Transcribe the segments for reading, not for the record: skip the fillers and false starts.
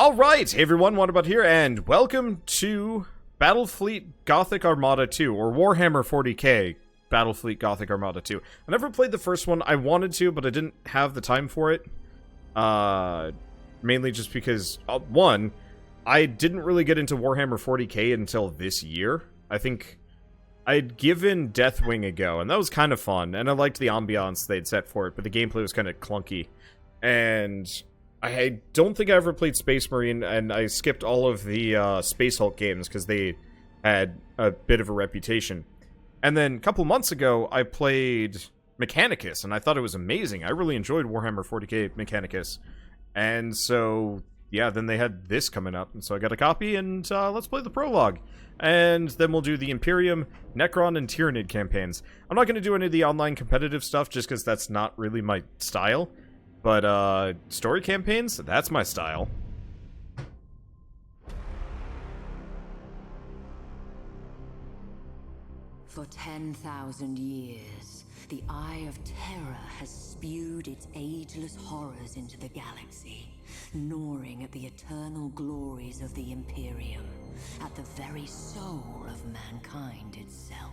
Alright, hey everyone, Wanderbot here, and welcome to Battlefleet Gothic Armada 2, or Warhammer 40k Battlefleet Gothic Armada 2. I never played the first one. I wanted to, but I didn't have the time for it. Mainly just because, one, I didn't really get into Warhammer 40k until this year. I think I'd given Deathwing a go, and that was kind of fun, and I liked the ambiance they'd set for it, but the gameplay was kind of clunky. And I don't think I ever played Space Marine, and I skipped all of the Space Hulk games because they had a bit of a reputation. And then a couple months ago, I played Mechanicus, and I thought it was amazing. I really enjoyed Warhammer 40k Mechanicus. And so, yeah, then they had this coming up, and so I got a copy, and let's play the Prologue. And then we'll do the Imperium, Necron, and Tyranid campaigns. I'm not going to do any of the online competitive stuff, just because that's not really my style. But, story campaigns, that's my style. For 10,000 years, the Eye of Terror has spewed its ageless horrors into the galaxy, gnawing at the eternal glories of the Imperium, at the very soul of mankind itself.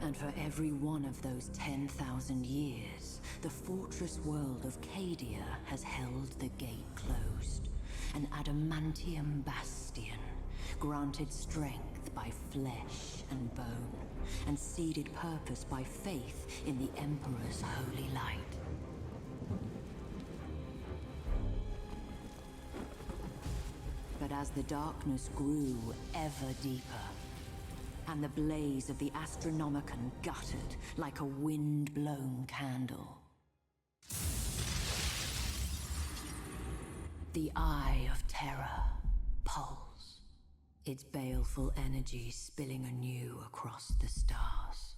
And for every one of those 10,000 years, the fortress world of Cadia has held the gate closed. An adamantium bastion, granted strength by flesh and bone, and seeded purpose by faith in the Emperor's holy light. But as the darkness grew ever deeper, and the blaze of the Astronomicon guttered like a wind-blown candle, the Eye of Terror pulsed, its baleful energy spilling anew across the stars.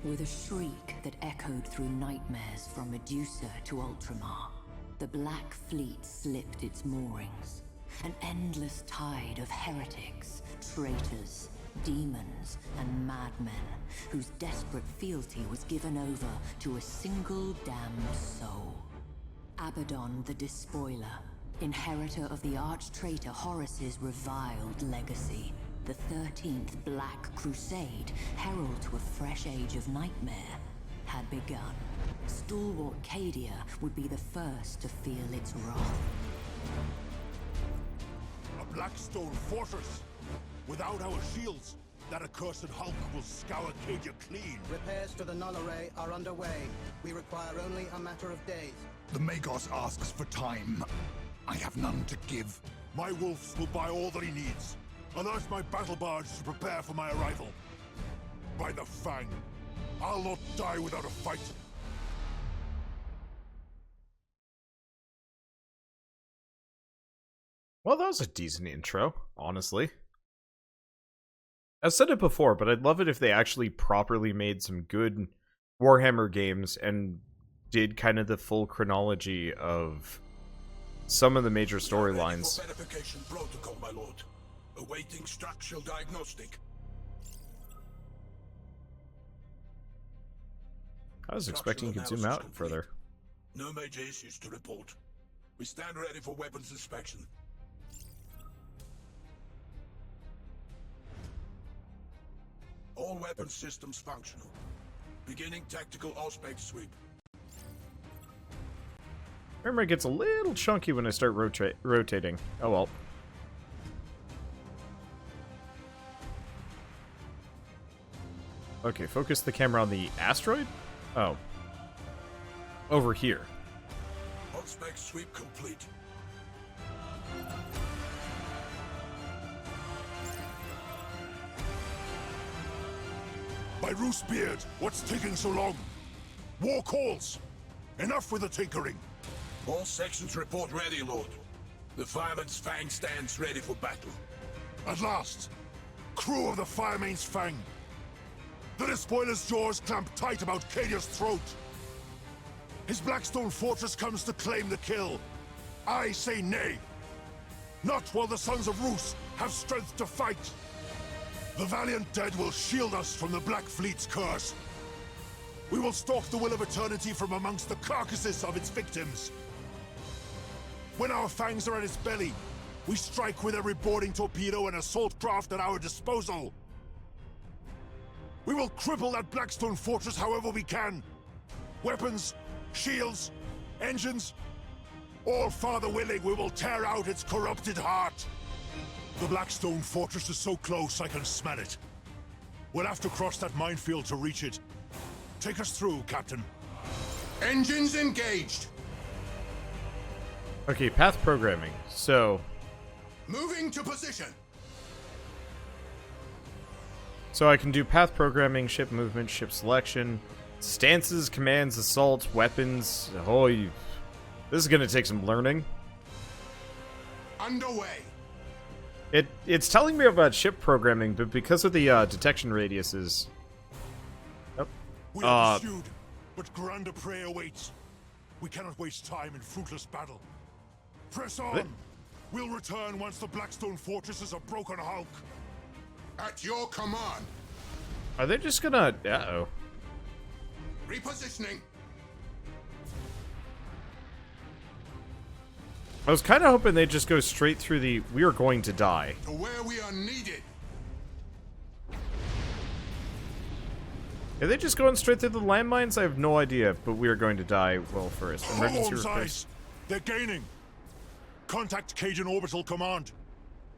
With a shriek that echoed through nightmares from Medusa to Ultramar, the Black Fleet slipped its moorings. An endless tide of heretics, traitors, demons, and madmen, whose desperate fealty was given over to a single damned soul. Abaddon the Despoiler, inheritor of the arch-traitor Horus's reviled legacy, the 13th Black Crusade, herald to a fresh age of nightmare, had begun. Stalwart Cadia would be the first to feel its wrath. A Blackstone fortress! Without our shields, that accursed Hulk will scour Cadia clean. Repairs to the null array are underway. We require only a matter of days. The Magos asks for time. I have none to give. My wolves will buy all that he needs. I'll urge my battle barge to prepare for my arrival. By the Fang, I'll not die without a fight. Well, that was a decent intro, honestly. I've said it before, but I'd love it if they actually properly made some good Warhammer games and did kind of the full chronology of some of the major storylines. Verification protocol, my lord. Awaiting structural diagnostic. I was expecting you could zoom out further. No major issues to report. We stand ready for weapons inspection. All weapon systems functional. Beginning tactical aspect sweep. Camera gets a little chunky when I start rotating. Oh well. Okay, focus the camera on the asteroid? Oh. Over here. On-spec sweep complete. By Roosebeard, what's taking so long? War calls! Enough with the tinkering! All sections report ready, lord. The fireman's Fang stands ready for battle. At last! Crew of the Firemane's Fang! The despoiler's jaws clamp tight about Cadia's throat! His Blackstone fortress comes to claim the kill. I say nay! Not while the Sons of Roos have strength to fight! The valiant dead will shield us from the Black Fleet's curse. We will stalk the Will of Eternity from amongst the carcasses of its victims. When our fangs are at its belly, we strike with every boarding torpedo and assault craft at our disposal. We will cripple that Blackstone fortress however we can. Weapons, shields, engines, all farther willing, we will tear out its corrupted heart. The Blackstone fortress is so close I can smell it. We'll have to cross that minefield to reach it. Take us through, Captain. Engines engaged. Okay, path programming. So Moving to position. I can do path programming, ship movement, ship selection, stances, commands, assault, weapons. Oh, this is gonna take some learning. Underway. It's telling me about ship programming, but because of the detection radiuses. Oh. We are pursued, but grander prey awaits. We cannot waste time in fruitless battle. Press on! What? We'll return once the Blackstone fortress is a broken hulk. At your command. Are they just gonna... Uh-oh. Repositioning. I was kind of hoping they'd just go straight through the "we are going to die." To where we are needed. Are they just going straight through the landmines? I have no idea, but we are going to die. Well, first. Emergency Holmes' request. eyes. They're gaining. Contact Cajun Orbital Command.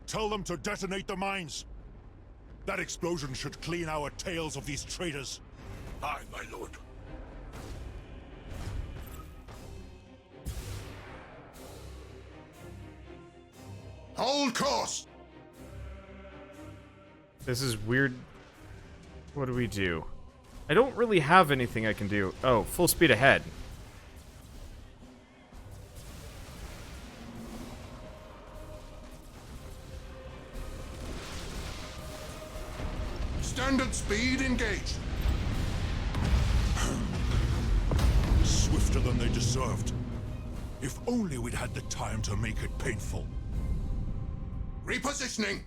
Tell them to detonate the mines. That explosion should clean our tails of these traitors. Aye, my lord. Hold course. This is weird. What do we do? I don't really have anything I can do. Oh, full speed ahead. Standard speed engaged. Swifter than they deserved. If only we'd had the time to make it painful. Repositioning.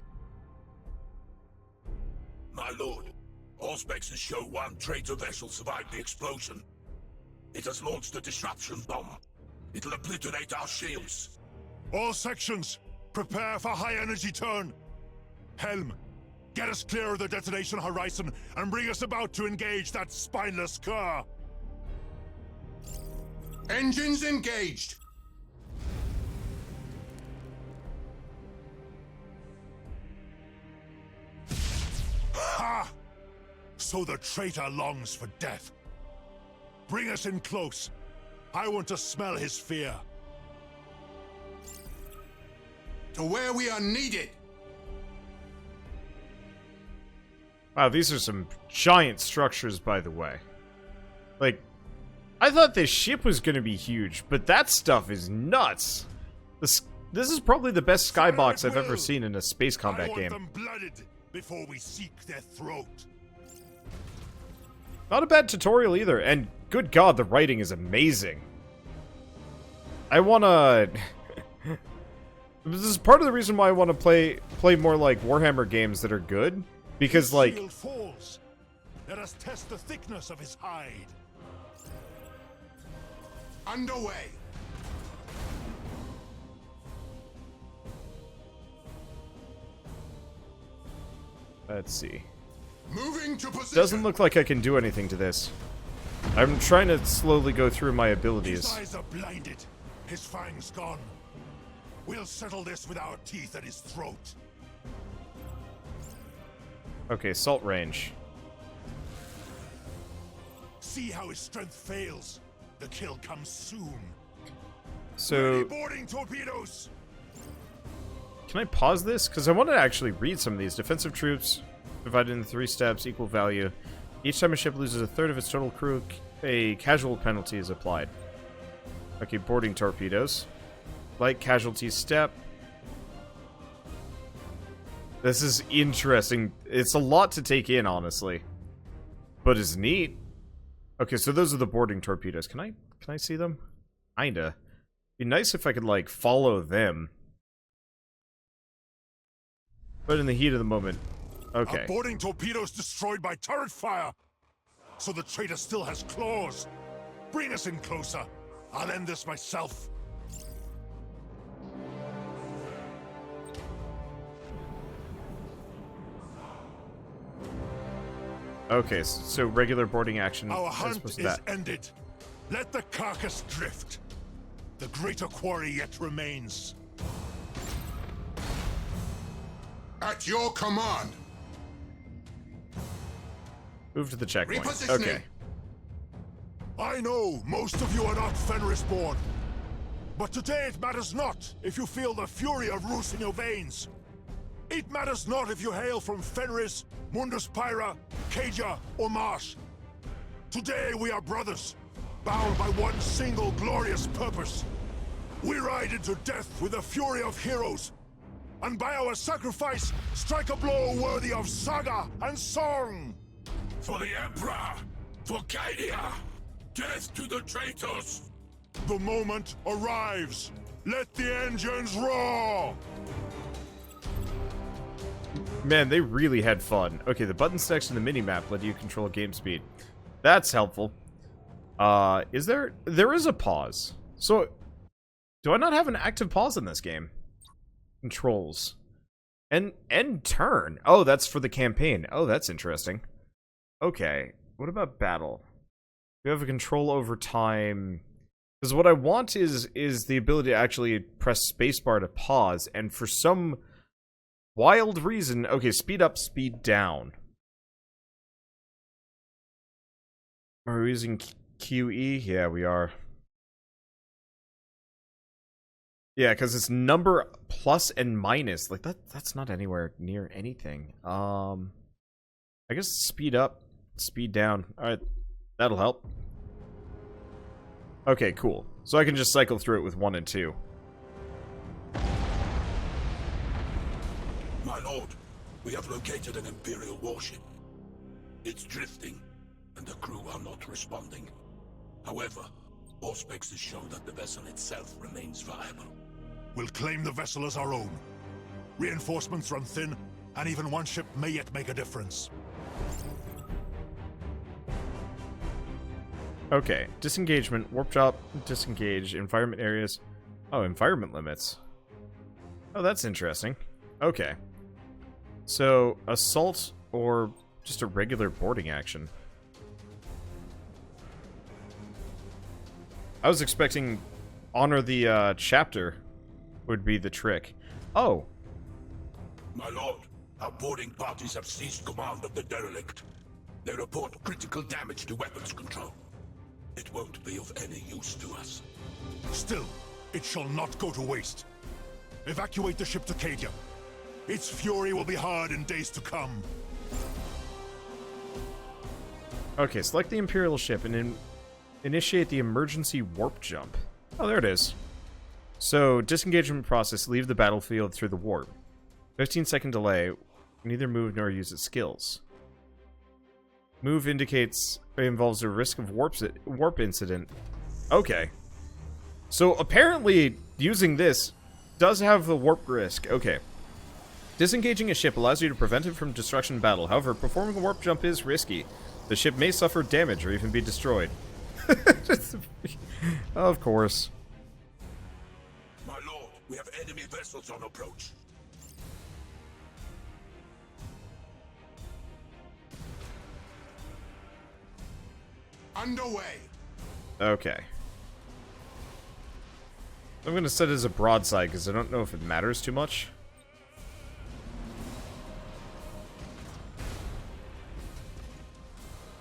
My lord, all specs show one traitor vessel survived the explosion. It has launched a disruption bomb. It'll obliterate our shields. All sections, prepare for high energy turn. Helm, get us clear of the detonation horizon and bring us about to engage that spineless cur. Engines engaged. Ha! So the traitor longs for death. Bring us in close. I want to smell his fear. To where we are needed. Wow, these are some giant structures, by the way. Like, I thought this ship was going to be huge, but that stuff is nuts. This is probably the best skybox I've ever seen in a space combat I want game. them blooded before we seek their throat. Not a bad tutorial either, and good god, the writing is amazing. I wanna... This is part of the reason why I want to play more, like, Warhammer games that are good. Because, His like... shield falls. Let us test the thickness of his hide. Underway. Let's see. Moving to position. Doesn't look like I can do anything to this. I'm trying to slowly go through my His abilities. eyes are blinded. His fangs gone. We'll settle this with our teeth at his throat. Okay, assault range. See how his strength fails. The kill comes soon. So, Ready boarding torpedoes. can I pause this? Because I want to actually read some of these. Defensive troops, divided into 3 steps, equal value. Each time a ship loses a third of its total crew, a casual penalty is applied. Okay, boarding torpedoes. Light casualty step. This is interesting. It's a lot to take in, honestly. But it's neat. Okay, so those are the boarding torpedoes. Can I see them? Kinda. Be nice if I could, like, follow them. But in the heat of the moment... Okay. Our boarding torpedoes destroyed by turret fire! So the traitor still has claws! Bring us in closer! I'll end this myself! Okay, so regular boarding action Our as hunt opposed to is that. ended. Let the carcass drift. The greater quarry yet remains. At your command. Move to the checkpoint. Repositioning. Okay. I know most of you are not Fenris-born. But today it matters not if you feel the fury of Roos in your veins. It matters not if you hail from Fenris, Mundus Pyra, Caja, or Marsh. Today we are brothers, bound by one single glorious purpose. We ride into death with the fury of heroes, and by our sacrifice, strike a blow worthy of saga and song! For the Emperor! For Cadia! Death to the traitors! The moment arrives! Let the engines roar! Man, they really had fun. Okay, the buttons next to the minimap let you control game speed. That's helpful. Is there... There is a pause. So, do I not have an active pause in this game? Controls. And turn. Oh, that's for the campaign. Oh, that's interesting. Okay, what about battle? We have a control over time... Because what I want is the ability to actually press spacebar to pause, and for some... wild reason... Okay, speed up, speed down. Are we using QE? Yeah, we are. Yeah, because it's number plus and minus. Like, that's not anywhere near anything. I guess speed up, speed down. Alright, that'll help. Okay, cool. So I can just cycle through it with 1 and 2. My lord, we have located an Imperial warship. It's drifting, and the crew are not responding. However, Auspex has shown that the vessel itself remains viable. We'll claim the vessel as our own. Reinforcements run thin, and even one ship may yet make a difference. Okay, disengagement, warp drop, disengage, environment areas. Oh, environment limits. Oh, that's interesting. Okay. So, assault or just a regular boarding action? I was expecting honor the chapter would be the trick. Oh. My lord, our boarding parties have seized command of the derelict. They report critical damage to weapons control. It won't be of any use to us. Still, it shall not go to waste. Evacuate the ship to Cadia. Its fury will be hard in days to come. Okay, select the Imperial ship and initiate the emergency warp jump. Oh, there it is. So, disengagement process, leave the battlefield through the warp. 15-second delay, neither move nor use its skills. Move indicates it involves a risk of warp incident. Okay. So, apparently, using this does have a warp risk. Okay. Disengaging a ship allows you to prevent it from destruction in battle. However, performing a warp jump is risky. The ship may suffer damage or even be destroyed. Of course. My lord, we have enemy vessels on approach. Underway. Okay. I'm going to set it as a broadside because I don't know if it matters too much.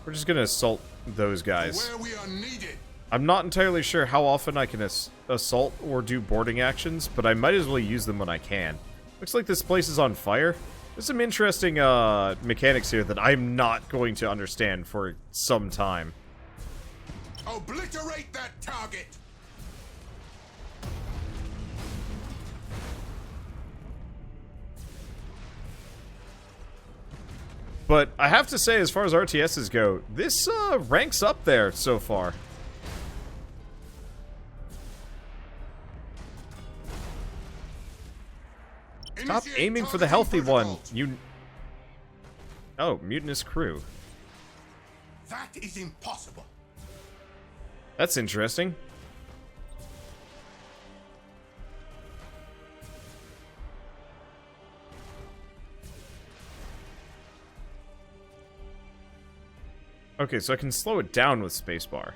We're just going to assault those guys. Where we are needed. I'm not entirely sure how often I can assault or do boarding actions, but I might as well use them when I can. Looks like this place is on fire. There's some interesting mechanics here that I'm not going to understand for some time. Obliterate that target. But I have to say, as far as RTSs go, this ranks up there so far. Stop aiming for the healthy one. You. Oh, mutinous crew. That is impossible. That's interesting. Okay, so I can slow it down with spacebar.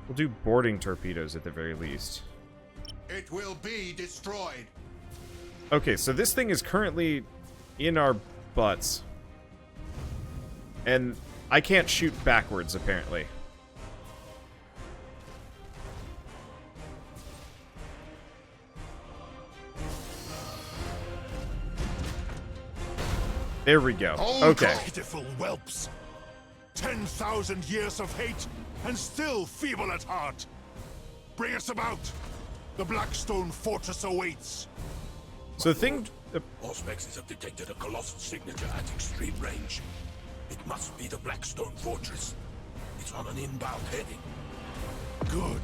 We'll do boarding torpedoes at the very least. It will be destroyed. Okay, so this thing is currently in our butts. And I can't shoot backwards, apparently. There we go. Okay. Pitiful whelps. 10,000 years of hate, and still feeble at heart. Bring us about. The Blackstone Fortress awaits. So the thing... Auspexes have detected a colossal signature at extreme range. It must be the Blackstone Fortress. It's on an inbound heading. Good.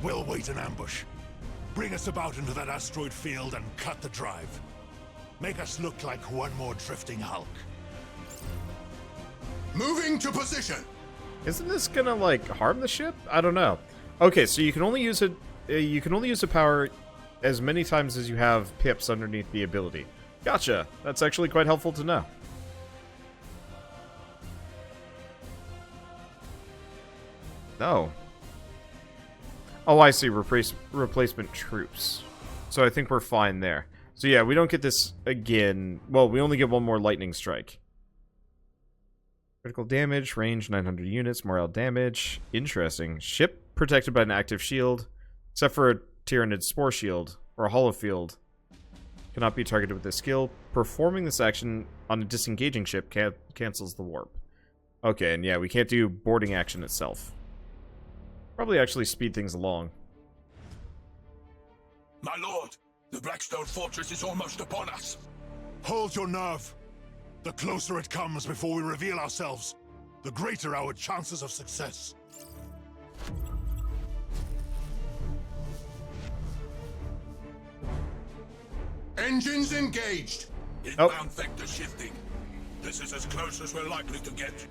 We'll wait in ambush. Bring us about into that asteroid field and cut the drive. Make us look like one more drifting hulk. Moving to position. Isn't this gonna, like, harm the ship? I don't know. Okay, so you can only use it... you can only use the power as many times as you have pips underneath the ability. Gotcha. That's actually quite helpful to know. No. Oh, I see. Replacement troops. So I think we're fine there. So yeah, we don't get this again. Well, we only get one more lightning strike. Critical damage, range 900 units, morale damage. Interesting. Ship protected by an active shield, except for a Tyranid spore shield or a holofield. Cannot be targeted with this skill. Performing this action on a disengaging ship cancels the warp. Okay, and yeah, we can't do boarding action itself. Probably actually speed things along. My lord, the Blackstone Fortress is almost upon us. Hold your nerve. The closer it comes before we reveal ourselves, the greater our chances of success. Engines engaged. Inbound vector shifting. This is as close as we're likely to get.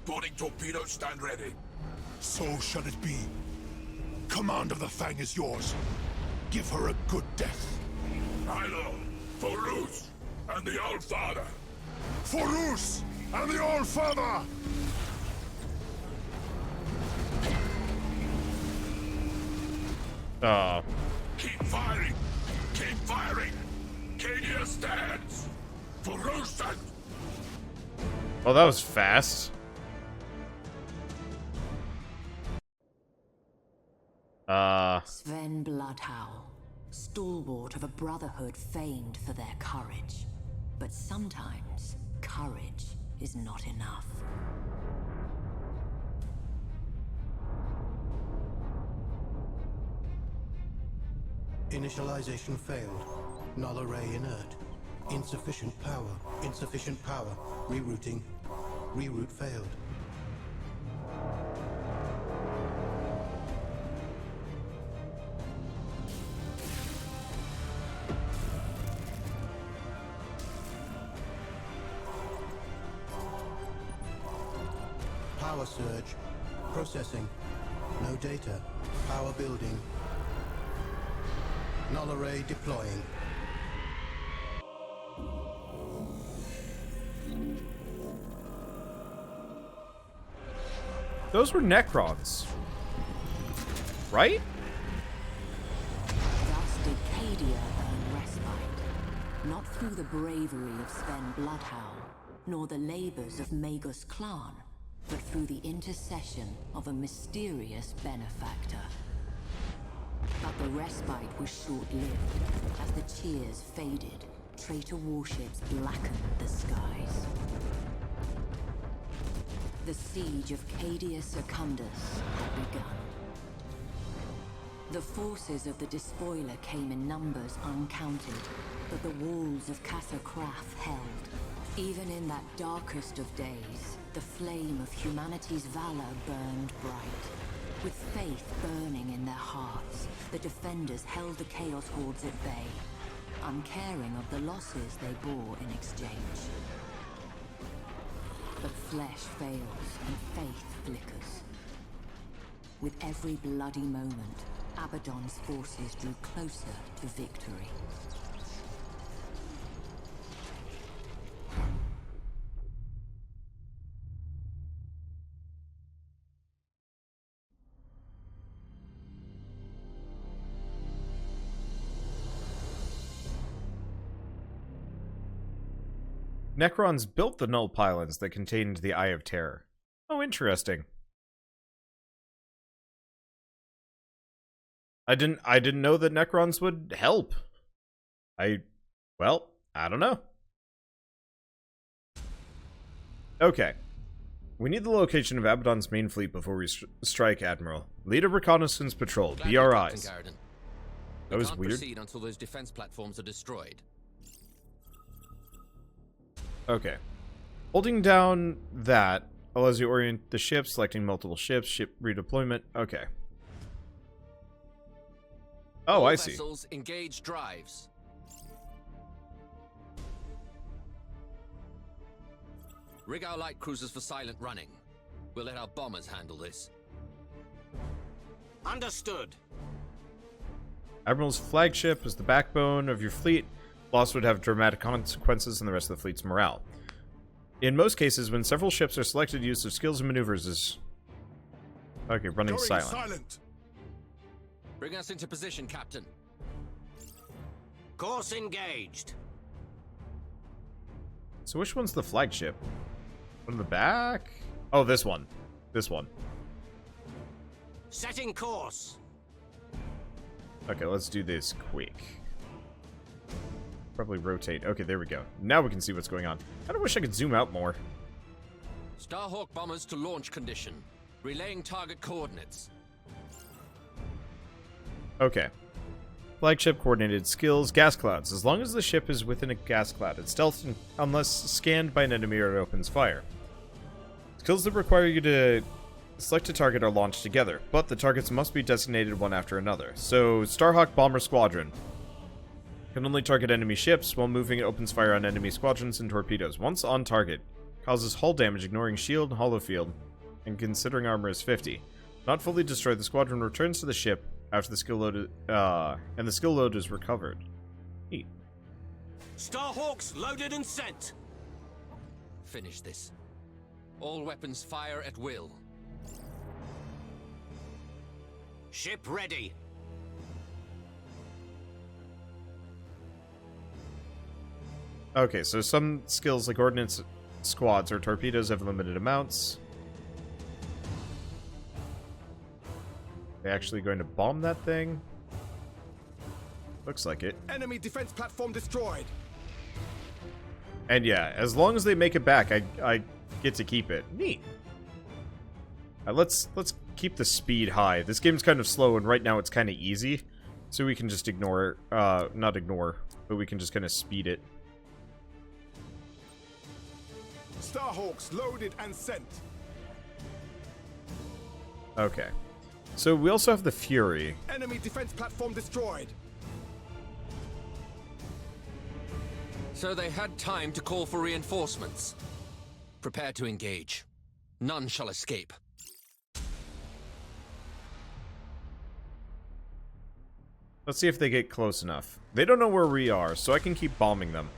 Boarding torpedoes stand ready. So shall it be. Command of the Fang is yours. Give her a good death. My lord, for Roos and the Old Father. For Roos and the Old Father! Keep firing! Keep firing! Cadia stands! For Roos and... Oh, that was fast. Sven Bloodhowl, stalwart of a brotherhood famed for their courage. But sometimes, courage is not enough. Initialization failed. Null array inert. Insufficient power. Insufficient power. Rerouting. Reroute failed. Power surge. Processing. No data. Power building. Null array deploying. Those were Necrons. Right? Thus did Cadia earn respite. Not through the bravery of Sven Bloodhowl, nor the labors of Magus clan, but through the intercession of a mysterious benefactor. But the respite was short-lived. As the cheers faded, traitor warships blackened the skies. The siege of Cadia Secundus had begun. The forces of the despoiler came in numbers uncounted, but the walls of Casa Crath held. Even in that darkest of days, the flame of humanity's valor burned bright. With faith burning in their hearts, the defenders held the Chaos Hordes at bay, uncaring of the losses they bore in exchange. But flesh fails and faith flickers. With every bloody moment, Abaddon's forces drew closer to victory. Necrons built the null pylons that contained the Eye of Terror. Oh, interesting. I didn't know that Necrons would help. Well, I don't know. Okay. We need the location of Abaddon's main fleet before we strike, Admiral. Lead a reconnaissance patrol. Be our eyes. That was weird. Proceed until those defense platforms are destroyed. Okay. Holding down that allows you to orient the ship, selecting multiple ships, ship redeployment. Okay. Oh, I see. Vessels engage drives. Rig our light cruisers for silent running. We'll let our bombers handle this. Understood. Admiral's flagship is the backbone of your fleet. Loss would have dramatic consequences on the rest of the fleet's morale. In most cases, when several ships are selected, use of skills and maneuvers is... Okay, running silent. Bring us into position, Captain. Course engaged. So which one's the flagship? One in the back? Oh, this one. This one. Setting course. Okay, let's do this quick. Probably rotate. Okay, there we go. Now we can see what's going on. I don't wish I could zoom out more. Starhawk bombers to launch condition. Relaying target coordinates. Okay. Flagship coordinated skills. Gas clouds. As long as the ship is within a gas cloud, it's stealth unless scanned by an enemy or it opens fire. Skills that require you to select a target are launched together, but the targets must be designated one after another. So, Starhawk Bomber Squadron can only target enemy ships. While moving, it opens fire on enemy squadrons and torpedoes. Once on target, causes hull damage, ignoring shield and hollow field, and considering armor is 50. Not fully destroyed, the squadron returns to the ship after the skill load and the skill load is recovered. Neat. Starhawks loaded and sent. Finish this. All weapons fire at will. Ship ready. Okay, so some skills like ordnance squads or torpedoes have limited amounts. They actually going to bomb that thing? Looks like it. Enemy defense platform destroyed. And yeah, as long as they make it back, I get to keep it. Neat. Let's keep the speed high. This game's kind of slow, and right now it's kind of easy, so we can just ignore, not ignore, but we can just kind of speed it. Starhawks loaded and sent. Okay. So we also have the Fury. Enemy defense platform destroyed. So they had time to call for reinforcements. Prepare to engage. None shall escape. Let's see if they get close enough. They don't know where we are, so I can keep bombing them.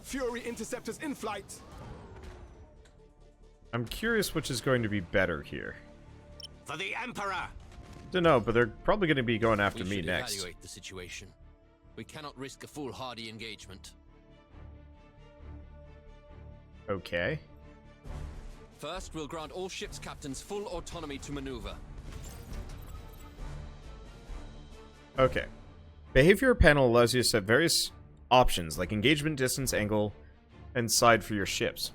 Fury interceptors in flight. I'm curious which is going to be better here. For the Emperor. Don't know, but they're probably going to be going after me should next. Evaluate the situation. We cannot risk a foolhardy engagement. Okay. First, we'll grant all ships' captains full autonomy to maneuver. Okay. Behavior panel allows you to set various options like engagement, distance, angle, and side for your ships.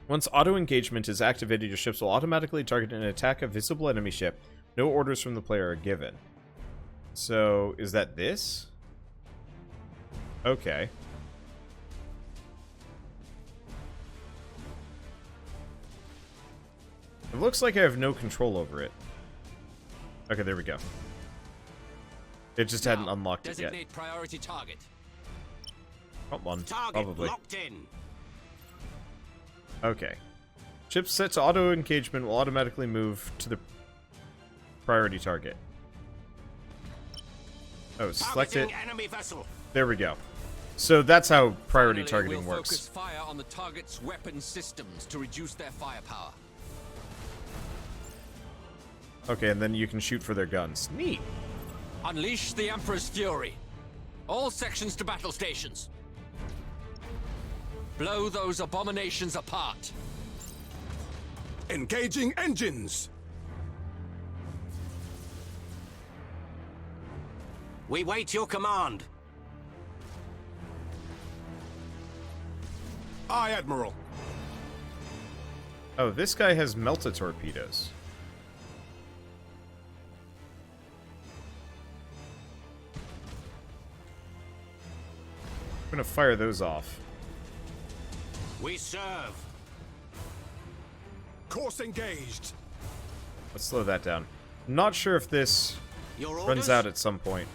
Once auto-engagement is activated, your ships will automatically target and attack a visible enemy ship. No orders from the player are given. So, is that this? Okay. It looks like I have no control over it. Okay, there we go. It just hadn't unlocked it yet. Designate priority target. Not one, Target probably. locked in. Okay. Ships set to auto-engagement will automatically move to the priority target. Oh, select it. Targeting enemy vessel. There we go. So that's how priority Finally, targeting we'll works. focus fire on the target's weapon systems to reduce their firepower. Okay, and then you can shoot for their guns. Neat. Unleash the Emperor's fury. All sections to battle stations. Blow those abominations apart. Engaging engines! We wait your command. Aye, Admiral. Oh, this guy has melta torpedoes. I'm gonna fire those off. We serve. Course engaged. Let's slow that down. Not sure if this Your orders? runs out at some point.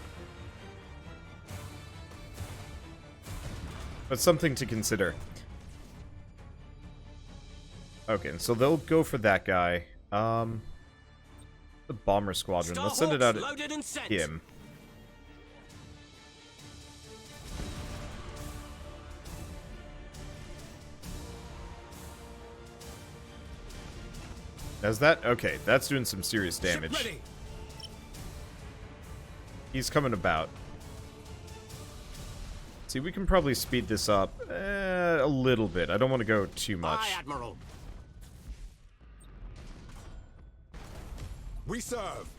But something to consider. Okay, and so they'll go for that guy. The bomber squadron. Let's send it out loaded and sent. at him. Is that? Okay, that's doing some serious damage. Ship ready. He's coming about. See, we can probably speed this up a little bit. I don't want to go too much. Aye, Admiral. We serve.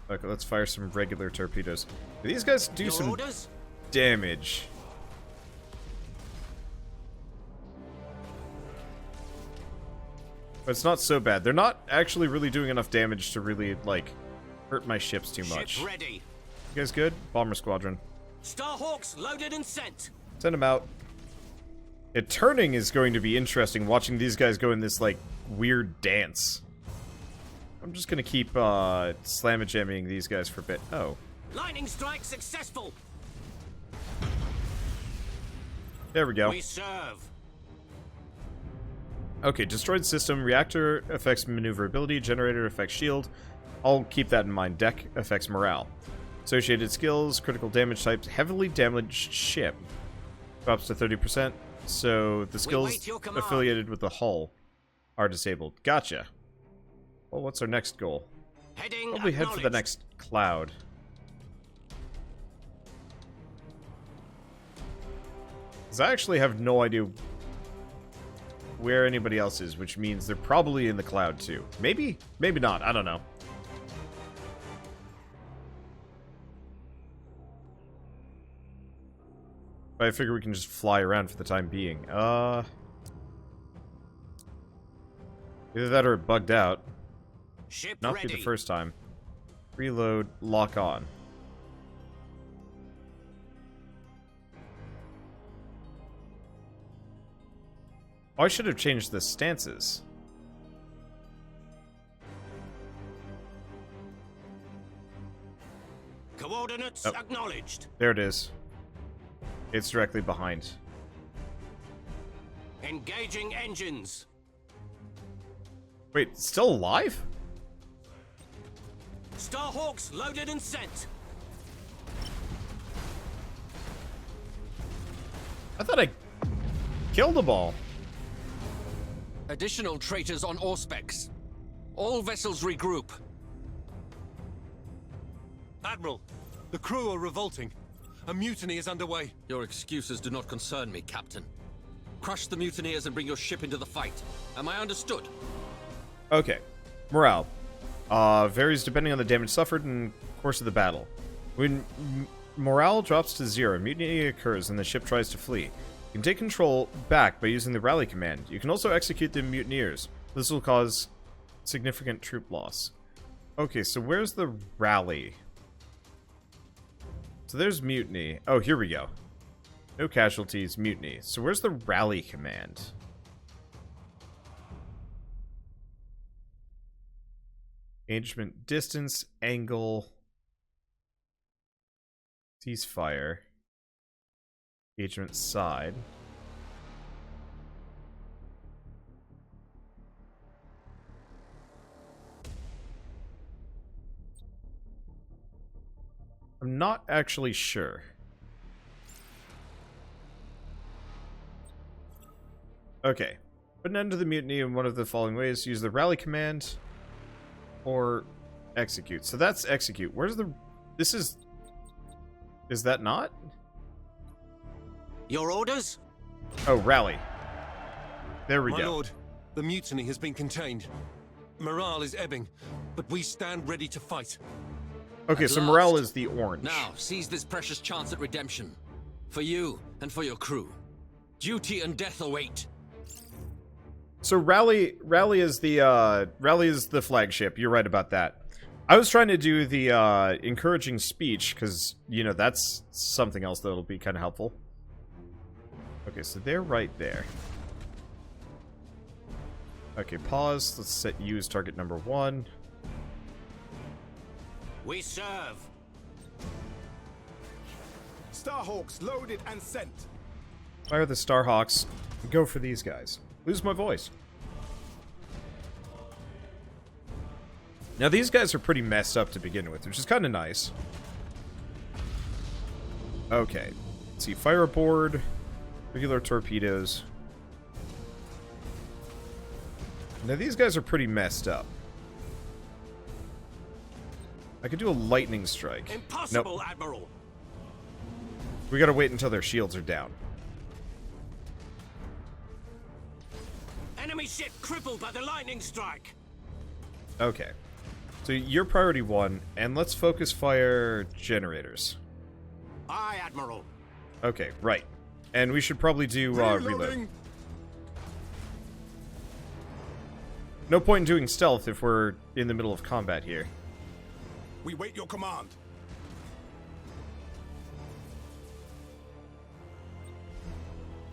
Okay, let's fire some regular torpedoes. These guys do Your some orders? damage. But it's not so bad. They're not actually really doing enough damage to really, like, hurt my ships too much. Ship ready. You guys good? Bomber squadron. Starhawks loaded and sent. Send them out. Turning is going to be interesting, watching these guys go in this, like, weird dance. I'm just gonna keep, slam-a-jamming these guys for a bit. Oh. Lightning strike successful. There we go. We serve. Okay, destroyed system, reactor affects maneuverability, generator affects shield. I'll keep that in mind. Deck affects morale. Associated skills, critical damage types, heavily damaged ship. Drops to 30%. So the skills affiliated with the hull are disabled. Gotcha. Well, what's our next goal? Heading Probably head for the next cloud. Because I actually have no idea where anybody else is, which means they're probably in the cloud too. Maybe? Maybe not. I don't know. But I figure we can just fly around for the time being. Either that or it bugged out. Ship Not ready. be the first time. Reload, lock on. Oh, I should have changed the stances. Coordinates Oh. acknowledged. There it is. It's directly behind. Engaging engines. Wait, it's still alive? Starhawks loaded and sent. I thought I killed them all. Additional traitors on Auspex. All vessels regroup. Admiral, the crew are revolting. A mutiny is underway. Your excuses do not concern me, Captain. Crush the mutineers and bring your ship into the fight. Am I understood? Okay. Morale. Varies depending on the damage suffered in course of the battle. When morale drops to 0. Mutiny occurs and the ship tries to flee. You can take control back by using the rally command. You can also execute the mutineers. This will cause significant troop loss. Okay, so where's the rally? So there's mutiny. Oh, here we go. No casualties, mutiny. So where's the rally command? Engagement distance, angle, ceasefire, engagement side. I'm not actually sure. Okay. Put an end to the mutiny in one of the following ways. Use the rally command or execute. So that's execute. Where's the... This is... Is that not? Your orders? Oh, rally. There we My go. lord, the mutiny has been contained. Morale is ebbing, but we stand ready to fight. Okay, At so last. morale is the orange. Now, seize this precious chance at redemption. For you and for your crew. Duty and death await. So rally is the flagship. You're right about that. I was trying to do the encouraging speech because, you know, that's something else that'll be kind of helpful. Okay, so they're right there. Okay, pause. Let's set you as target number 1. We serve. Starhawks loaded and sent. Fire the Starhawks. Go for these guys. Lose my voice. Now these guys are pretty messed up to begin with, which is kind of nice. Okay. Let's see. Fireboard. Regular torpedoes. Now these guys are pretty messed up. I could do a lightning strike. Impossible, Nope. Admiral. We gotta wait until their shields are down. Enemy ship crippled by the lightning strike. Okay. So you're priority 1, and let's focus fire generators. Aye, Admiral. Okay, right. And we should probably do reload. No point in doing stealth if we're in the middle of combat here. We wait your command.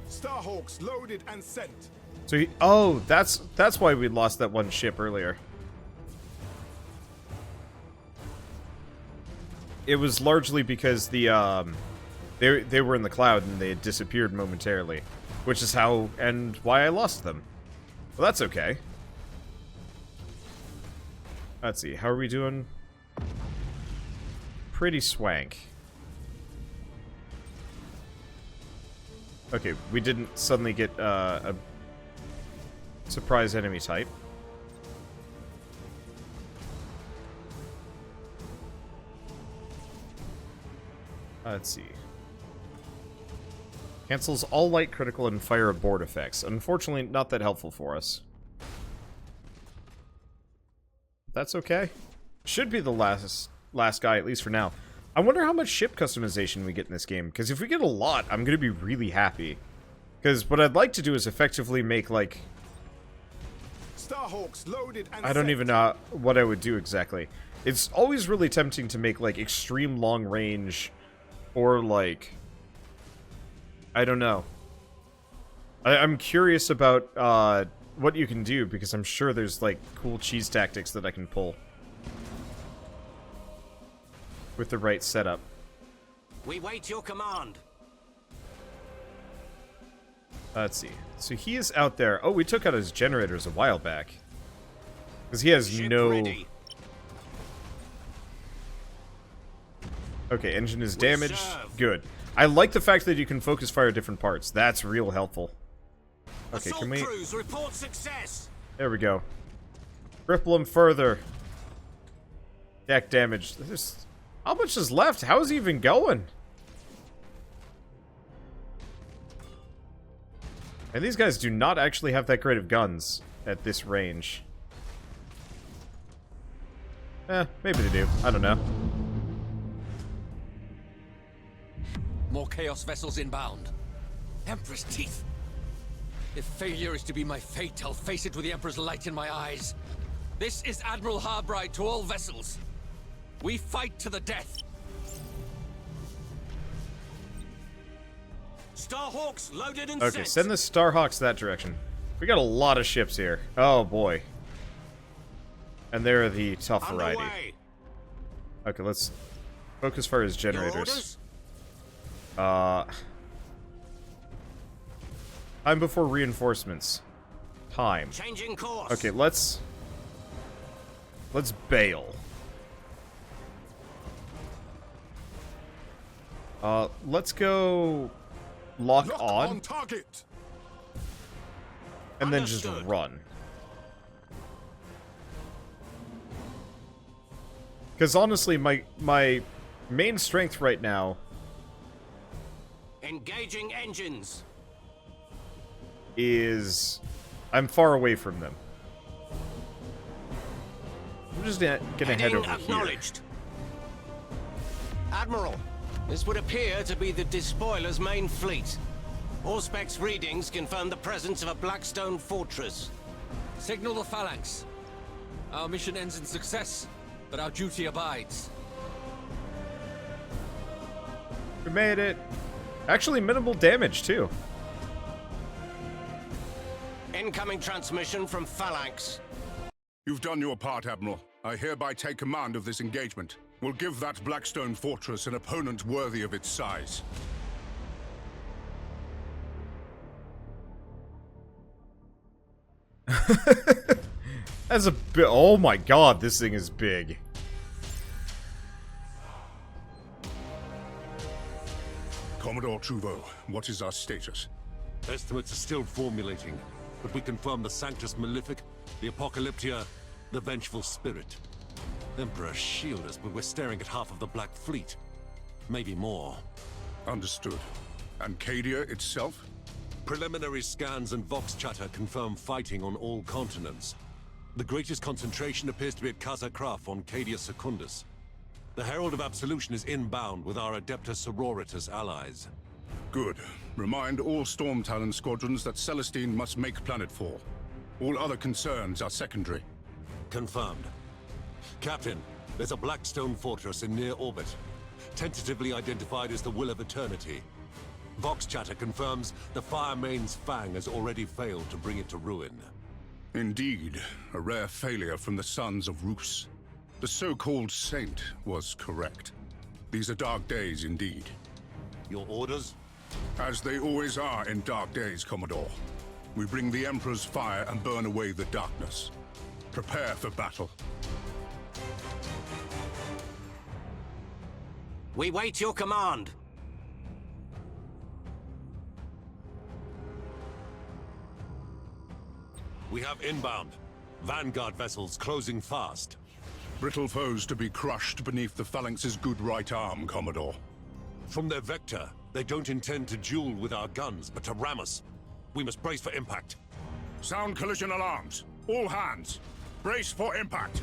Starhawks loaded and sent. So oh, that's why we lost that one ship earlier. It was largely because the they were in the cloud and they had disappeared momentarily, which is how and why I lost them. Well, that's okay. Let's see, how are we doing? Pretty swank. Okay, we didn't suddenly get a surprise enemy type. Let's see. Cancels all light critical and fire abort effects. Unfortunately, not that helpful for us. That's okay. Should be the last guy, at least for now. I wonder how much ship customization we get in this game, because if we get a lot, I'm going to be really happy. Because what I'd like to do is effectively make, like... Starhawks loaded and I don't sent. even know what I would do exactly. It's always really tempting to make, like, extreme long range, or, like... I don't know. I'm curious about, what you can do, because I'm sure there's, like, cool cheese tactics that I can pull. With the right setup. We wait your command. Let's see. So he is out there. Oh, we took out his generators a while back. Because he has Ship no... ready. Okay, engine is We damaged. serve. Good. I like the fact that you can focus fire different parts. That's real helpful. Okay, Assault can we... crews report success. There we go. Cripple him further. Deck damage. There's... How much is left? How is he even going? And these guys do not actually have that great of guns at this range. Maybe they do. I don't know. More Chaos vessels inbound. Emperor's teeth. If failure is to be my fate, I'll face it with the Emperor's light in my eyes. This is Admiral Harbride to all vessels. We fight to the death. Starhawks loaded and Okay, sent. send the Starhawks that direction. We got a lot of ships here. Oh boy. And they're the tough variety. Underway. Okay, let's focus for his Your generators. orders? Time before reinforcements. Time. Changing course. Okay, let's bail. Let's go lock on target. and then just Understood. run. Because honestly, my main strength right now Engaging engines. is I'm far away from them. I'm just gonna head Heading over here. acknowledged. Admiral, this would appear to be the Despoiler's main fleet. Auspex readings confirm the presence of a Blackstone fortress. Signal the Phalanx. Our mission ends in success, but our duty abides. We made it. Actually, minimal damage too. Incoming transmission from Phalanx. You've done your part, Admiral. I hereby take command of this engagement. We'll give that Blackstone fortress an opponent worthy of its size. That's a bit. Oh my god, this thing is big. Commodore Trouveau, what is our status? Estimates are still formulating, but we confirm the Sanctus Malefic, the Apocalyptia, the Vengeful Spirit. Emperor, shield us, but we're staring at half of the Black Fleet. Maybe more. Understood. And Cadia itself? Preliminary scans and Vox chatter confirm fighting on all continents. The greatest concentration appears to be at Casa Kraf on Cadia Secundus. The Herald of Absolution is inbound with our Adeptus Sororitas allies. Good. Remind all Storm Talon squadrons that Celestine must make planetfall. All other concerns are secondary. Confirmed. Captain, there's a Blackstone fortress in near orbit, tentatively identified as the Will of Eternity. Vox chatter confirms the Fire Main's Fang has already failed to bring it to ruin. Indeed, a rare failure from the sons of Rus. The so-called saint was correct. These are dark days indeed. Your orders? As they always are in dark days, Commodore. We bring the Emperor's fire and burn away the darkness. Prepare for battle. We wait your command. We have inbound. Vanguard vessels closing fast. Brittle foes to be crushed beneath the Phalanx's good right arm, Commodore. From their vector, they don't intend to duel with our guns, but to ram us. We must brace for impact. Sound collision alarms. All hands. Brace for impact.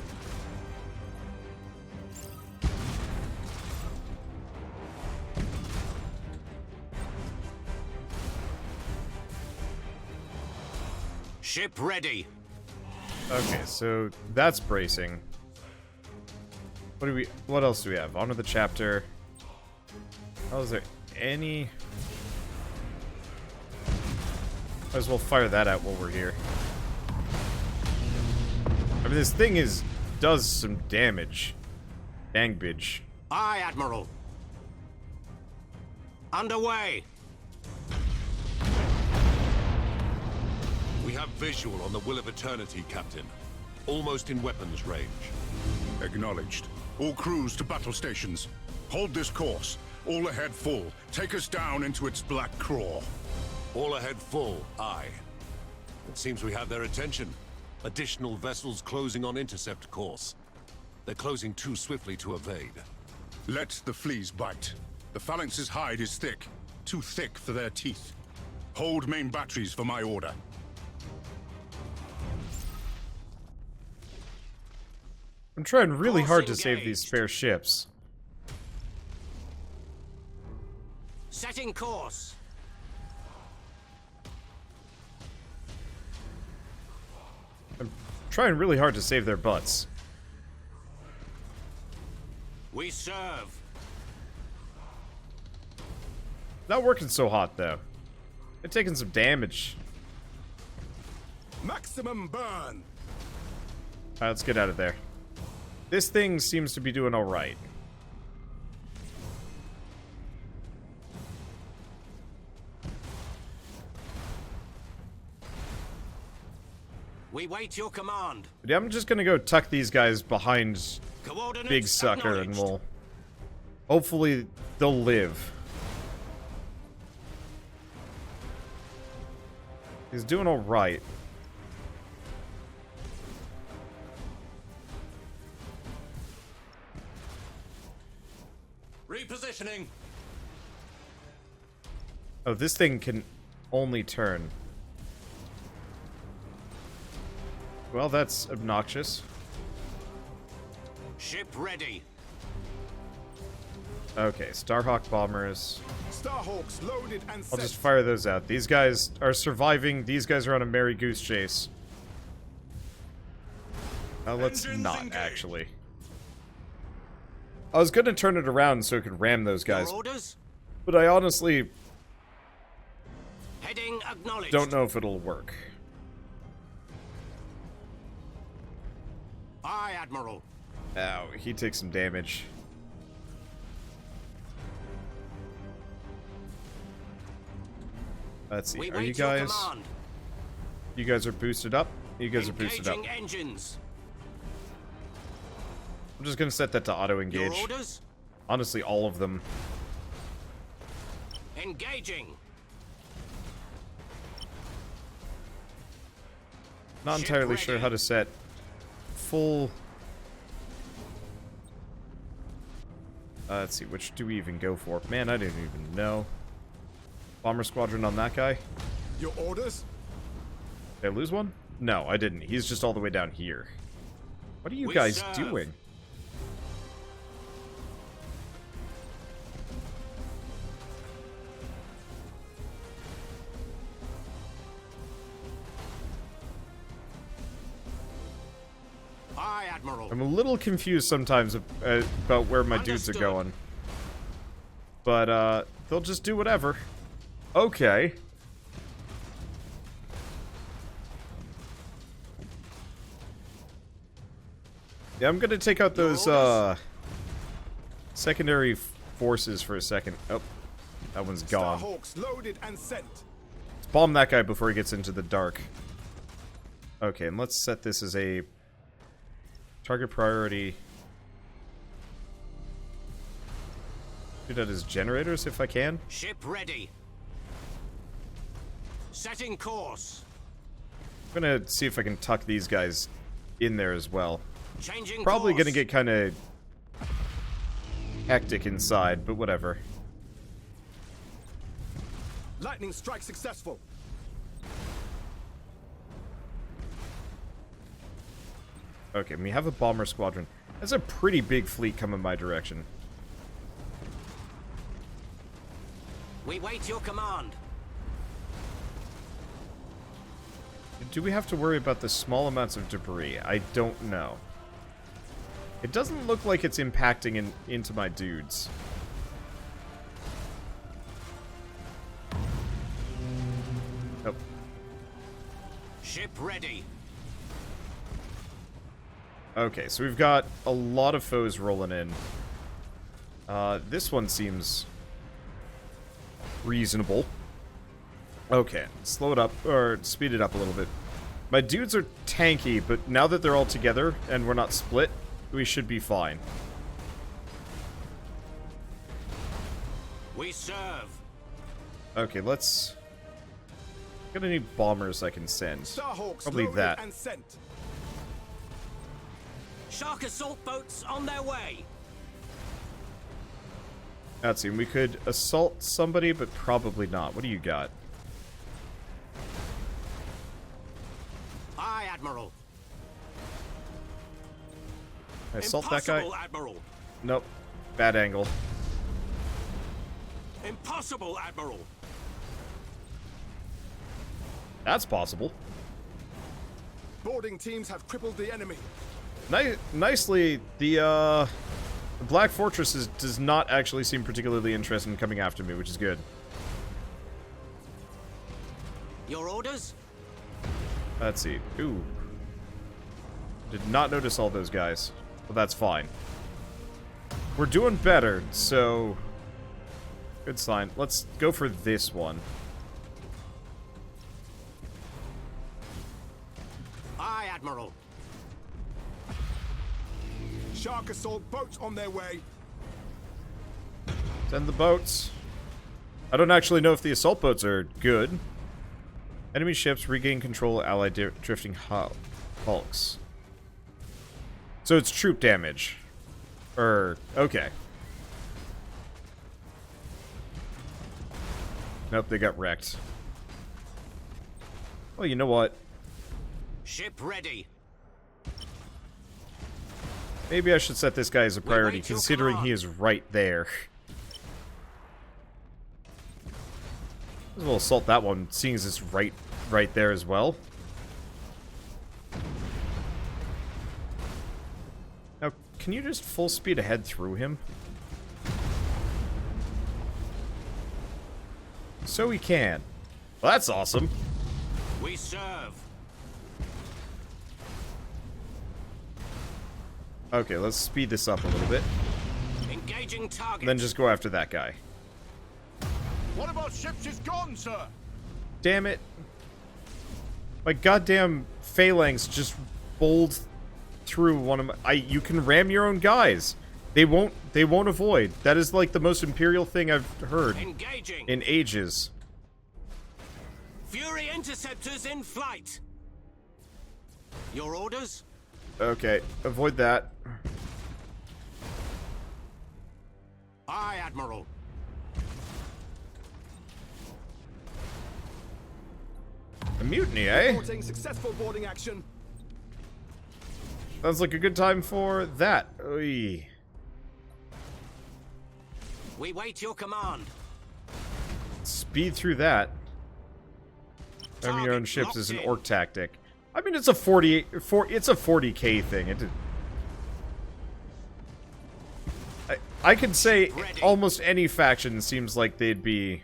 Ship ready. Okay, so that's bracing. What else do we have? Honor the chapter. Oh, is there any? Might as well fire that out while we're here. I mean, this thing does some damage. Dang bitch. Aye, Admiral. Underway. We have visual on the Will of Eternity, Captain. Almost in weapons range. Acknowledged. All crews to battle stations. Hold this course. All ahead full. Take us down into its black craw. All ahead full, aye. It seems we have their attention. Additional vessels closing on intercept course. They're closing too swiftly to evade. Let the fleas bite. The Phalanx's hide is thick. Too thick for their teeth. Hold main batteries for my order. I'm trying really Course hard to save these engaged. spare ships. Setting course. I'm trying really hard to save their butts. We serve. Not working so hot, though. They're taking some damage. Maximum burn. Alright, let's get out of there. This thing seems to be doing alright. We wait your command. Yeah, I'm just gonna go tuck these guys behind Coordinates Big Sucker and acknowledged. we'll... Hopefully, they'll live. He's doing alright. Repositioning. Oh, this thing can only turn. Well, that's obnoxious. Ship ready. Okay, Starhawk bombers. Starhawks loaded and I'll set. just fire those out. These guys are surviving. These guys are on a merry goose chase. Let's Engines not, engaged. actually. I was gonna turn it around so it could ram those guys, Your orders? but I honestly Heading acknowledged. don't know if it'll work. Aye, Admiral. Ow, he takes some damage. Let's see, We are wait you your guys... command. You guys are boosted up? You guys are boosted up. Engaging engines. I'm just gonna set that to Your auto-engage. orders? Honestly, all of them. Engaging. Not Ship entirely sure ready. how to set full... let's see, which do we even go for? Man, I didn't even know. Bomber squadron on that guy? Your orders? Did I lose one? No, I didn't. He's just all the way down here. What are you We guys serve. doing? Aye, Admiral. I'm a little confused sometimes about where my dudes are Understood. going. But, they'll just do whatever. Okay. Yeah, I'm gonna take out those, secondary forces for a second. Oh, that one's gone. Starhawks loaded and sent. Let's bomb that guy before he gets into the dark. Okay, and let's set this as a target priority. Do that as generators if I can. Ship ready. Setting course. I'm gonna see if I can tuck these guys in there as well. Changing Probably course. gonna get kind of hectic inside, but whatever. Lightning strike successful. Okay, we have a bomber squadron. That's a pretty big fleet coming my direction. We wait your command. Do we have to worry about the small amounts of debris? I don't know. It doesn't look like it's impacting into my dudes. Nope. Ship ready. Okay, so we've got a lot of foes rolling in. This one seems reasonable. Okay, slow it up, or speed it up a little bit. My dudes are tanky, but now that they're all together and we're not split, we should be fine. We serve. Okay, let's... Gonna need bombers I can send. Starhawks Probably loaded that. and sent. Shark assault boats on their way. Let's see, we could assault somebody, but probably not. What do you got? Aye, Admiral. Assault that guy? Impossible, Admiral. Nope. Bad angle. Impossible, Admiral! That's possible. Boarding teams have crippled the enemy. Nicely, the Black Fortress does not actually seem particularly interested in coming after me, which is good. Your orders? Let's see. Ooh. Did not notice all those guys. But that's fine. We're doing better, so... Good sign. Let's go for this one. Aye, Admiral. Shark assault boats on their way. Send the boats. I don't actually know if the assault boats are good. Enemy ships regain control of allied drifting hulks. So it's troop damage. Okay. Nope, they got wrecked. Well, you know what? Ship ready. Maybe I should set this guy as a priority, wait your considering command. he is right there. Might as well assault that one, seeing as it's right there as well. Now, can you just full speed ahead through him? So he can. Well, that's awesome. We serve. Okay, let's speed this up a little bit. Engaging target. And then just go after that guy. One of our ships is gone, sir. Damn it. My goddamn Phalanx just bowled through one of my... You can ram your own guys. They won't avoid. That is like the most Imperial thing I've heard Engaging. in ages. Fury interceptors in flight. Your orders? Okay, avoid that. Aye, Admiral. A mutiny, eh? Reporting successful boarding action. Sounds like a good time for that. Oy. We wait your command. Speed through that. Ramming your own Target ships is an locked in. orc tactic. I mean, it's a 40k thing. I could say Ready. almost any faction seems like they'd be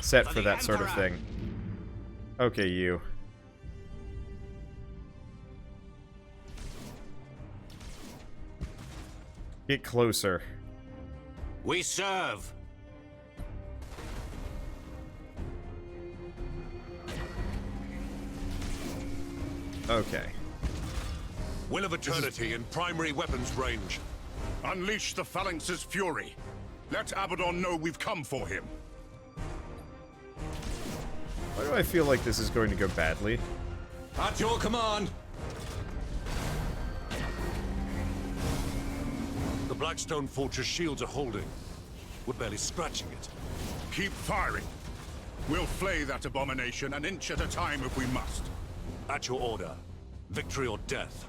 set for the that sort of Emperor. thing. Okay, you. Get closer. We serve. Okay. Will of Eternity in primary weapons range. Unleash the Phalanx's fury. Let Abaddon know we've come for him. Why do I feel like this is going to go badly? At your command. The Blackstone Fortress shields are holding. We're barely scratching it. Keep firing. We'll flay that abomination an inch at a time if we must. At your order. Victory or death.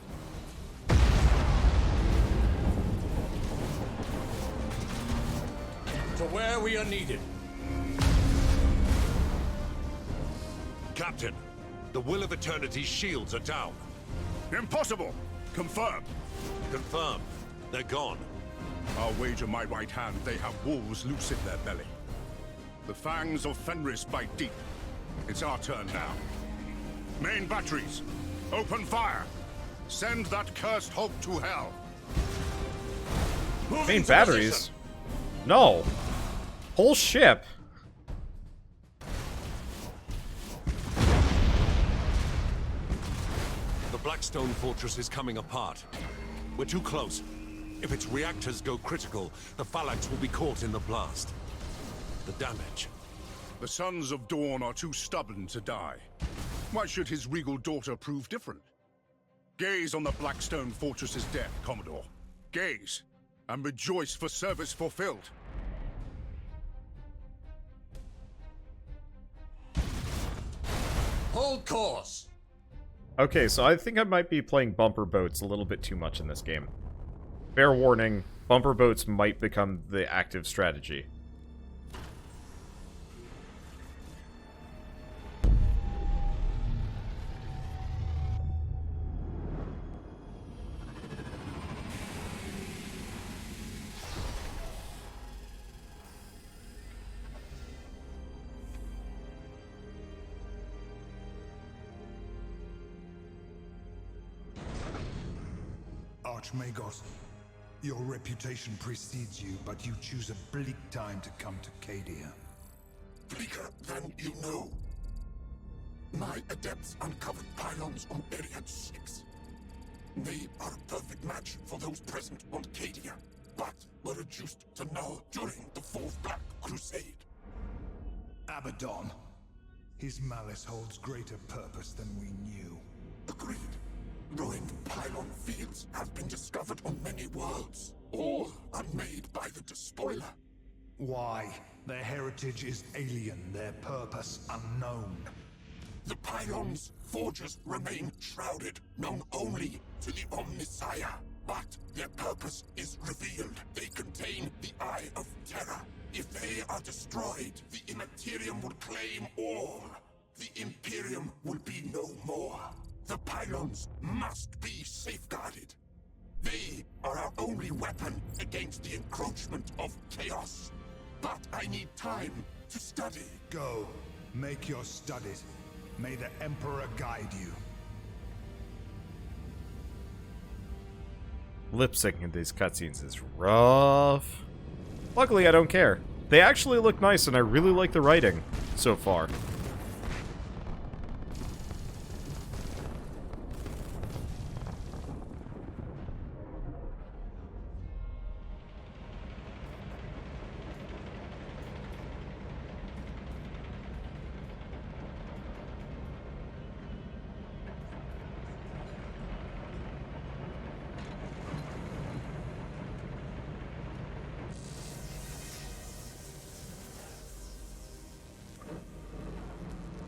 To where we are needed. Captain, the Will of Eternity's shields are down. Impossible! Confirm. Confirmed. They're gone. I'll wager my right hand they have wolves loose in their belly. The fangs of Fenris bite deep. It's our turn now. Main batteries, open fire! Send that cursed Hulk to hell! Move Main into batteries? position. No. Whole ship. The Blackstone Fortress is coming apart. We're too close. If its reactors go critical, the Phalanx will be caught in the blast. The damage. The Sons of Dawn are too stubborn to die. Why should his regal daughter prove different? Gaze on the Blackstone Fortress's death, Commodore. Gaze, and rejoice for service fulfilled. Hold course. Okay, so I think I might be playing bumper boats a little bit too much in this game. Fair warning, bumper boats might become the active strategy. Archmagos. Your reputation precedes you, but you choose a bleak time to come to Cadia. Bleaker than you know. My adepts uncovered pylons on Area 6. They are a perfect match for those present on Cadia, but were reduced to null during the Fourth Black Crusade. Abaddon. His malice holds greater purpose than we knew. Agreed. Ruined pylon fields have been discovered on many worlds, all unmade by the Despoiler. Why? Their heritage is alien, their purpose unknown. The pylons' forges remain shrouded, known only to the Omnissiah. But their purpose is revealed. They contain the Eye of Terror. If they are destroyed, the Imperium will claim all. The Imperium will be no more. The pylons must be safeguarded. They are our only weapon against the encroachment of chaos. But I need time to study. Go. Make your studies. May the Emperor guide you. Lip syncing these cutscenes is rough. Luckily, I don't care. They actually look nice, and I really like the writing so far.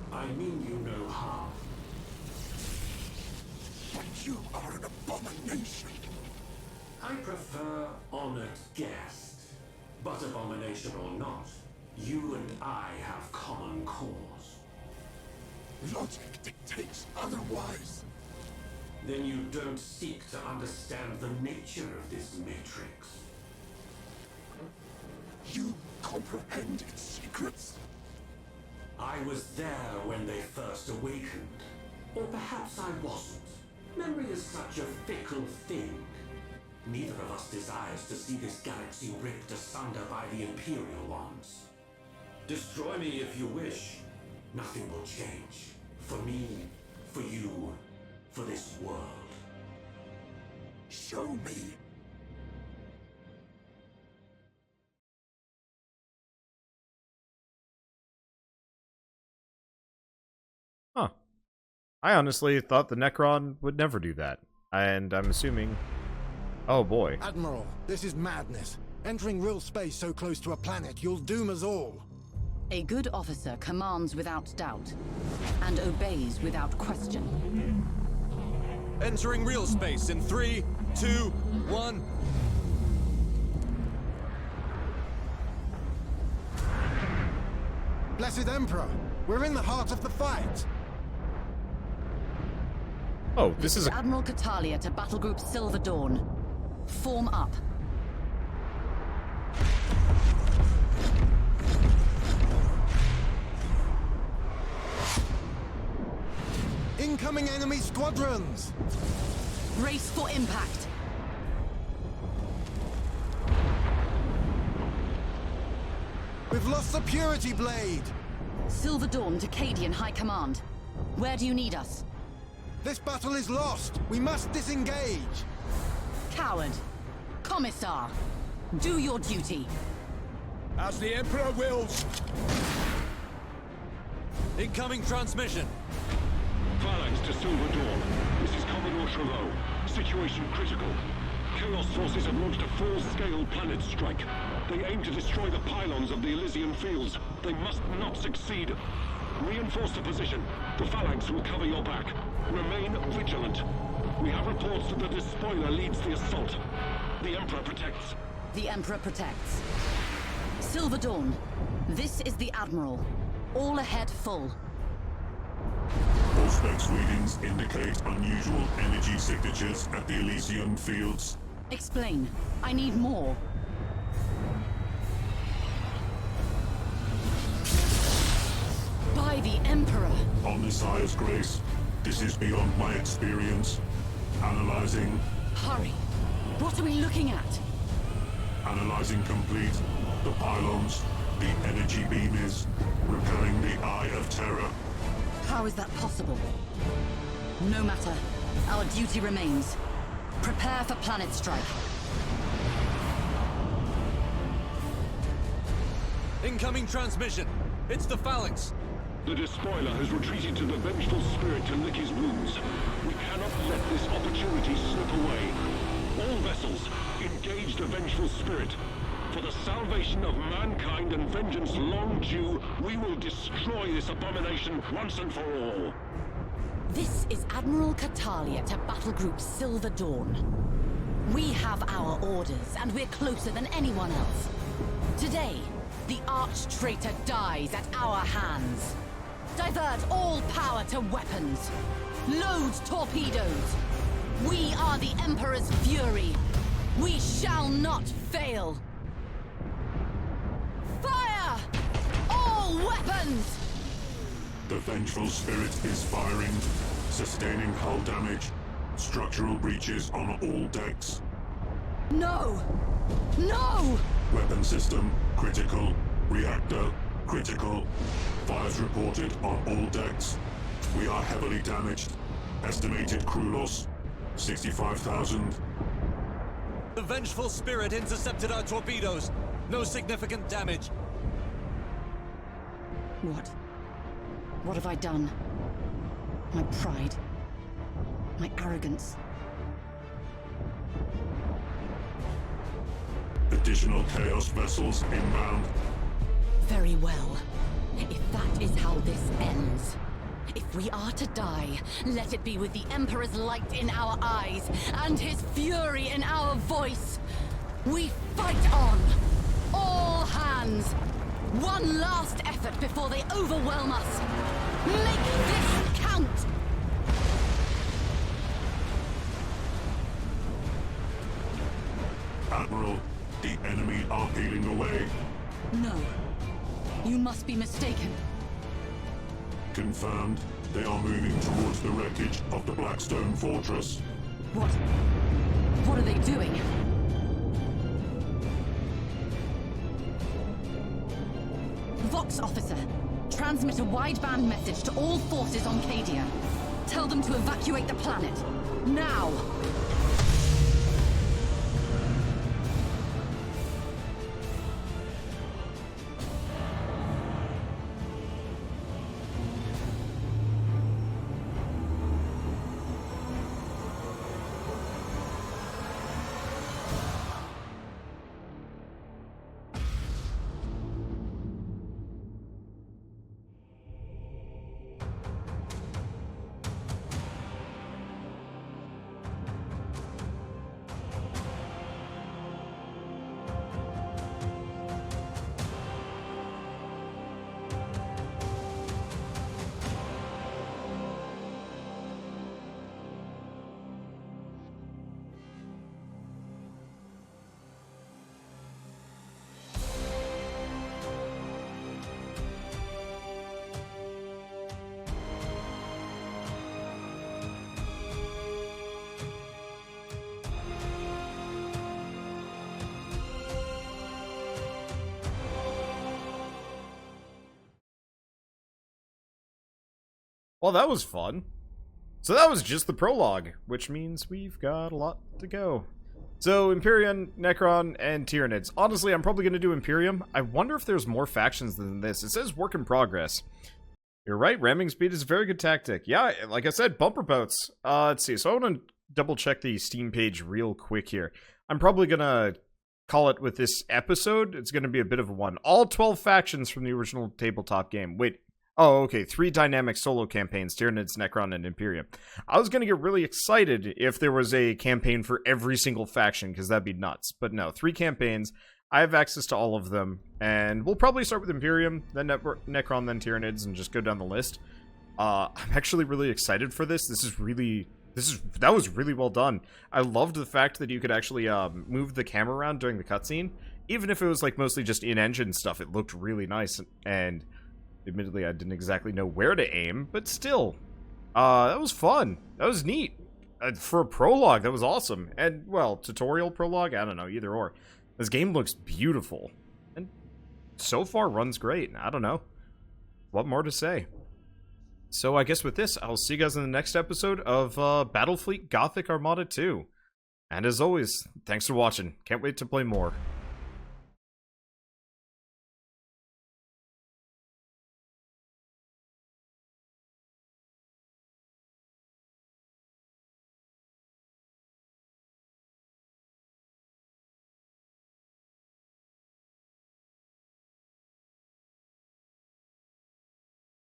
I mean you no harm. But you are an abomination. I prefer honored guest. But abomination or not, you and I have common cause. Logic dictates otherwise. Then you don't seek to understand the nature of this matrix. You comprehend its secrets. I was there when they first awakened. Or perhaps I wasn't. Memory is such a fickle thing. Neither of us desires to see this galaxy ripped asunder by the Imperial ones. Destroy me if you wish. Nothing will change. For me, for you, for this world. Show me. Huh. I honestly thought the Necron would never do that. And I'm assuming... Oh boy. Admiral, this is madness. Entering real space so close to a planet, you'll doom us all. A good officer commands without doubt, and obeys without question. Entering real space in 3, 2, 1. Blessed Emperor, we're in the heart of the fight. Oh, this is a... Admiral Catalia to Battle Group Silver Dawn. Form up. Incoming enemy squadrons! Brace for impact. We've lost the Purity Blade! Silver Dawn to Cadian High Command. Where do you need us? This battle is lost! We must disengage! Coward. Commissar. Do your duty. As the Emperor wills. Incoming transmission. Phalanx to Silver Dawn. This is Commodore Trevaux. Situation critical. Chaos forces have launched a full-scale planet strike. They aim to destroy the pylons of the Elysian fields. They must not succeed. Reinforce the position. The Phalanx will cover your back. Remain vigilant. We have reports that the Despoiler leads the assault. The Emperor protects. The Emperor protects. Silver Dawn. This is the Admiral. All ahead full. Auspex readings indicate unusual energy signatures at the Elysian fields. Explain. I need more. By the Emperor. Omnissiah's grace. This is beyond my experience. Analyzing. Hurry. What are we looking at? Analyzing complete. The pylons, the energy beam is repelling the Eye of Terror. How is that possible? No matter. Our duty remains. Prepare for planet strike. Incoming transmission. It's the Phalanx. The despoiler has retreated to the vengeful spirit to lick his wounds. We cannot let this opportunity slip away. All vessels, engage the vengeful spirit. For the salvation of mankind and vengeance long due, we will destroy this abomination once and for all. This is Admiral Catalia to Battle Group Silver Dawn. We have our orders, and we're closer than anyone else. Today, the arch-traitor dies at our hands. Divert all power to weapons. Load torpedoes. We are the Emperor's fury. We shall not fail. Fire! All weapons! The vengeful spirit is firing, sustaining hull damage, structural breaches on all decks. No! No! Weapon system critical, reactor critical. Fires reported on all decks. We are heavily damaged. Estimated crew loss 65,000. The vengeful spirit intercepted our torpedoes. No significant damage. What? What have I done? My pride. My arrogance. Additional Chaos vessels inbound. Very well. If that is how this ends. If we are to die, let it be with the Emperor's light in our eyes and his fury in our voice. We fight on! All hands! One last effort before they overwhelm us! Make this count! Admiral, the enemy are peeling away. No. You must be mistaken. Confirmed. They are moving towards the wreckage of the Blackstone Fortress. What? What are they doing? Vox officer, transmit a wideband message to all forces on Cadia. Tell them to evacuate the planet. Now! Well, that was fun. So that was just the prologue, which means we've got a lot to go. So, Imperium, Necron, and Tyranids. Honestly, I'm probably going to do Imperium. I wonder if there's more factions than this. It says work in progress. You're right, ramming speed is a very good tactic. Yeah, like I said, bumper boats. Let's see, so I want to double check the Steam page real quick here. I'm probably going to call it with this episode. It's going to be a bit of a one. All 12 factions from the original tabletop game. Wait. Oh, okay. 3 dynamic solo campaigns, Tyranids, Necron, and Imperium. I was going to get really excited if there was a campaign for every single faction, because that'd be nuts. But no, 3 campaigns. I have access to all of them, and we'll probably start with Imperium, then Necron, then Tyranids, and just go down the list. I'm actually really excited for this. That was really well done. I loved the fact that you could actually move the camera around during the cutscene. Even if it was like mostly just in-engine stuff, it looked really nice, and admittedly, I didn't exactly know where to aim, but still, that was fun. That was neat. for a prologue, that was awesome. And, well, tutorial prologue? I don't know, either or. This game looks beautiful. And so far runs great. I don't know. What more to say? So I guess with this, I'll see you guys in the next episode of Battlefleet Gothic Armada 2. And as always, thanks for watching. Can't wait to play more.